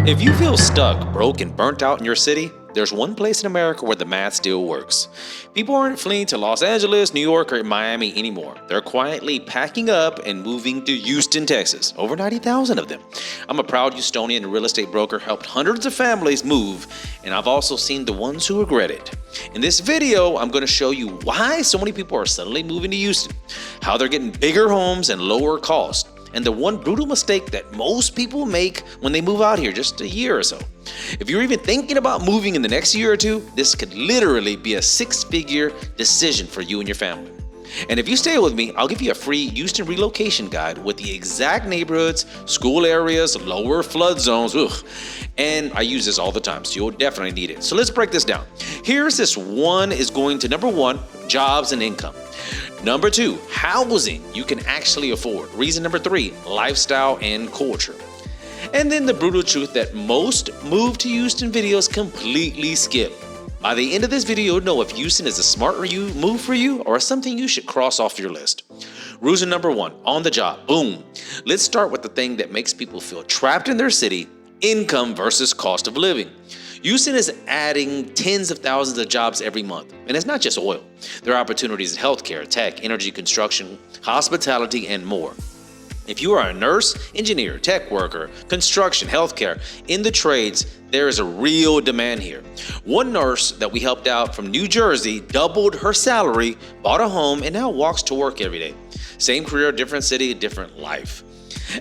If you feel stuck, broke, and burnt out in your city, there's one place in America where the math still works. People aren't fleeing to Los Angeles, New York, or Miami anymore. They're quietly packing up and moving to Houston, Texas. Over 90,000 of them. I'm a proud Houstonian real estate broker, helped hundreds of families move, and I've also seen the ones who regret it. In this video, I'm going to show you why so many people are suddenly moving to Houston, how they're getting bigger homes and lower cost, and the one brutal mistake that most people make when they move out here just a year or so. If you're even thinking about moving in the next year or two, this could literally be a six-figure decision for you and your family. And if you stay with me, I'll give you a free Houston relocation guide with the exact neighborhoods, school areas, lower flood zones, and I use this all the time, so you'll definitely need it. So let's break this down. Here's this one is going to number one, jobs and income. Number two, housing you can actually afford. Reason number three, lifestyle and culture. And then the brutal truth that most move to Houston videos completely skip. By the end of this video, you'll know if Houston is a smart move for you or something you should cross off your list. Reason number one, on the job, boom. Let's start with the thing that makes people feel trapped in their city, income versus cost of living. Houston is adding tens of thousands of jobs every month, and it's not just oil. There are opportunities in healthcare, tech, energy, construction, hospitality, and more. If you are a nurse, engineer, tech worker, construction, healthcare, in the trades, there is a real demand here. One nurse that we helped out from New Jersey doubled her salary, bought a home, and now walks to work every day. Same career, different city, different life.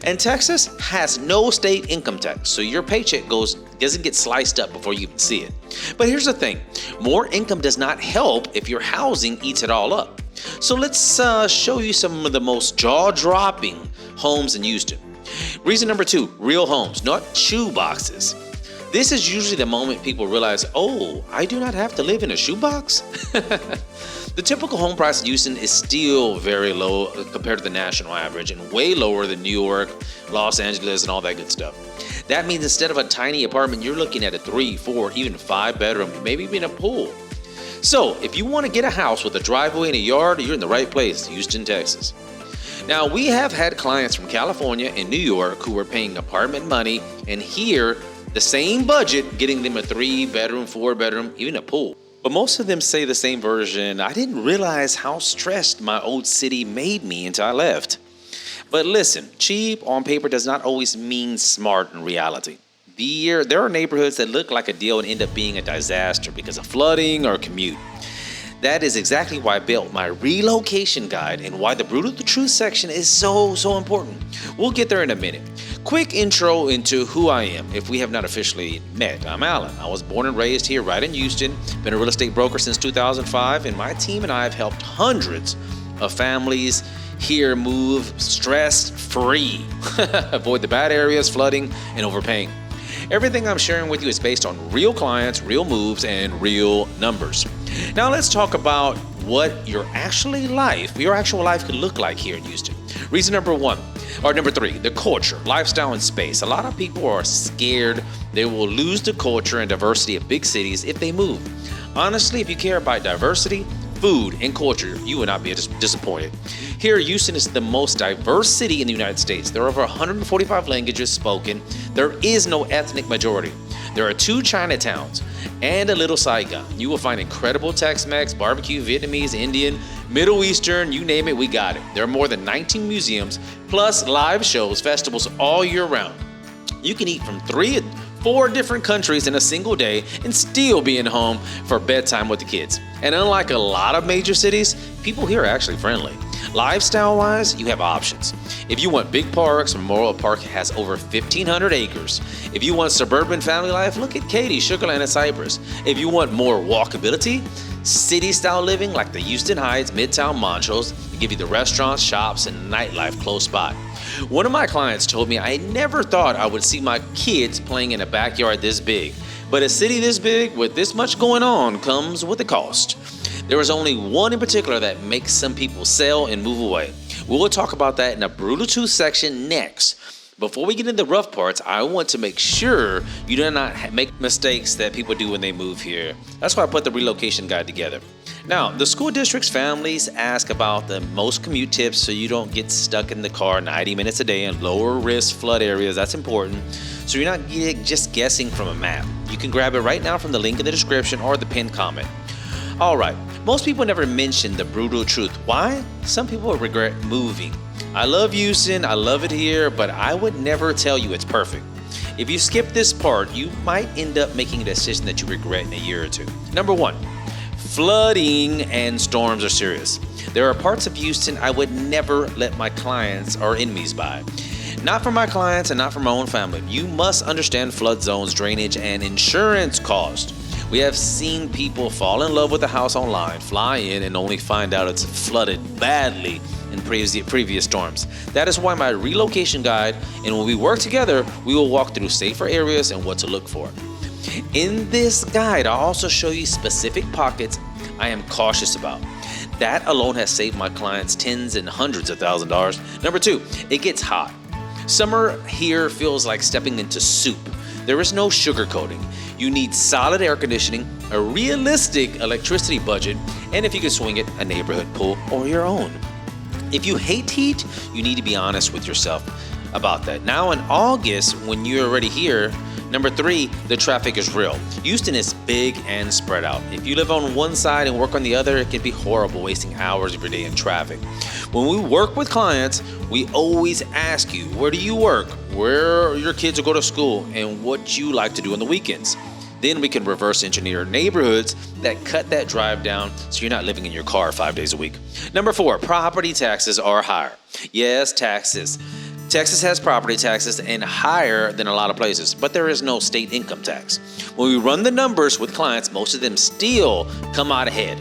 And Texas has no state income tax, so your paycheck doesn't get sliced up before you even see it. But here's the thing, more income does not help if your housing eats it all up. So let's show you some of the most jaw-dropping homes in Houston. Reason number two, real homes, not shoe boxes. This is usually the moment people realize, oh, I do not have to live in a shoebox. The typical home price in Houston is still very low compared to the national average and way lower than New York, Los Angeles, and all that good stuff. That means instead of a tiny apartment, you're looking at a 3, 4, even 5 bedroom, maybe even a pool. So if you want to get a house with a driveway and a yard, you're in the right place, Houston, Texas. Now, we have had clients from California and New York who were paying apartment money, and here, the same budget, getting them a 3-bedroom, 4-bedroom, even a pool. But most of them say the same version, I didn't realize how stressed my old city made me until I left. But listen, cheap on paper does not always mean smart in reality. There are neighborhoods that look like a deal and end up being a disaster because of flooding or commute. That is exactly why I built my relocation guide and why the brutal truth section is so important. We'll get there in a minute. Quick intro into who I am if we have not officially met. I'm Alan. I was born and raised here right in Houston, been a real estate broker since 2005, and my team and I have helped hundreds of families here move stress-free, avoid the bad areas, flooding, and overpaying. Everything I'm sharing with you is based on real clients, real moves, and real numbers. Now let's talk about what your actual life could look like here in Houston. Reason number three, the culture, lifestyle, and space. A lot of people are scared they will lose the culture and diversity of big cities if they move. Honestly, if you care about diversity, food, and culture, you will not be disappointed. Here, Houston is the most diverse city in the United States. There are over 145 languages spoken. There is no ethnic majority. There are 2 Chinatowns and a little Saigon. You will find incredible Tex-Mex, barbecue, Vietnamese, Indian, Middle Eastern, you name it, we got it. There are more than 19 museums, plus live shows, festivals all year round. You can eat from 4 different countries in a single day and still be in home for bedtime with the kids. And unlike a lot of major cities, people here are actually friendly. Lifestyle-wise, you have options. If you want big parks, Memorial Park has over 1,500 acres. If you want suburban family life, look at Katy, Sugarland, and Cypress. If you want more walkability, city-style living like the Houston Heights, Midtown, Montrose, they give you the restaurants, shops, and nightlife close by. One of my clients told me I never thought I would see my kids playing in a backyard this big. But a city this big with this much going on comes with a cost. There is only one in particular that makes some people sell and move away. We will talk about that in a brutal truth section next. Before we get into the rough parts, I want to make sure you do not make mistakes that people do when they move here. That's why I put the relocation guide together. Now, the school district's families ask about the most commute tips so you don't get stuck in the car 90 minutes a day in lower risk flood areas. That's important. so you're not just guessing from a map. You can grab it right now from the link in the description or the pinned comment. Alright, most people never mention the brutal truth. Why? Some people regret moving. I love Houston, I love it here, but I would never tell you it's perfect. If you skip this part, you might end up making a decision that you regret in a year or two. Number 1, flooding and storms are serious. There are parts of Houston I would never let my clients or enemies buy. Not for my clients and not for my own family. You must understand flood zones, drainage, and insurance cost. We have seen people fall in love with a house online, fly in, and only find out it's flooded badly in previous storms. That is why my relocation guide, and when we work together, we will walk through safer areas and what to look for. In this guide, I'll also show you specific pockets I am cautious about. That alone has saved my clients tens and hundreds of $1,000s. Number 2, it gets hot. Summer here feels like stepping into soup. There is no sugarcoating. You need solid air conditioning, a realistic electricity budget, and if you can swing it, a neighborhood pool or your own. If you hate heat, you need to be honest with yourself about that. Now in August, when you're already here, number 3, the traffic is real. Houston is big and spread out. If you live on one side and work on the other, it can be horrible, wasting hours of your day in traffic. When we work with clients, we always ask you, where do you work, where your kids will go to school, and what you like to do on the weekends. Then we can reverse engineer neighborhoods that cut that drive down so you're not living in your car 5 days a week. Number 4, property taxes are higher. Yes, taxes. Texas has property taxes and higher than a lot of places, but there is no state income tax. When we run the numbers with clients, most of them still come out ahead.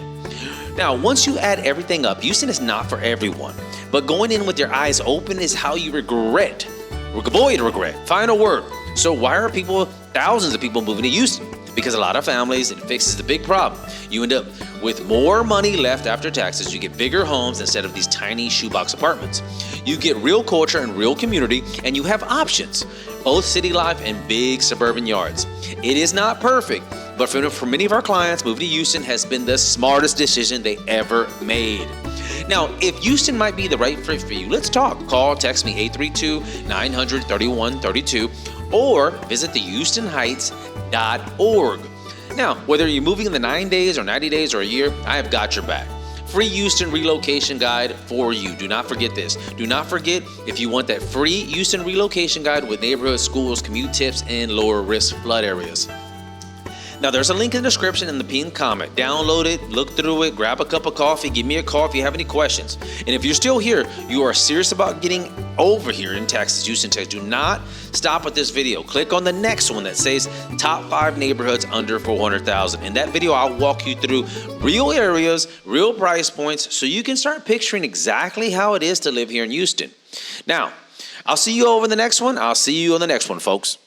Now, once you add everything up, Houston is not for everyone, but going in with your eyes open is how you avoid regret. Final word. So why are thousands of people moving to Houston? Because a lot of families, it fixes the big problem. You end up with more money left after taxes. You get bigger homes instead of these tiny shoebox apartments. You get real culture and real community, and you have options, both city life and big suburban yards. It is not perfect, but for many of our clients, moving to Houston has been the smartest decision they ever made. Now, if Houston might be the right fit for you, let's talk. Call, text me 832-900-3132 or visit thehoustonheights.org. Now, whether you're moving in the 9 days or 90 days or a year, I have got your back. Free Houston relocation guide for you. Do not forget this. Do not forget, if you want that free Houston relocation guide with neighborhood, schools, commute tips, and lower risk flood areas. Now, there's a link in the description and the pinned comment. Download it, look through it, grab a cup of coffee, give me a call if you have any questions. And if you're still here, you are serious about getting over here in Texas, Houston, Texas, do not stop at this video. Click on the next one that says top 5 neighborhoods under 400,000. In that video, I'll walk you through real areas, real price points, so you can start picturing exactly how it is to live here in Houston. Now, I'll see you over in the next one. I'll see you on the next one, folks.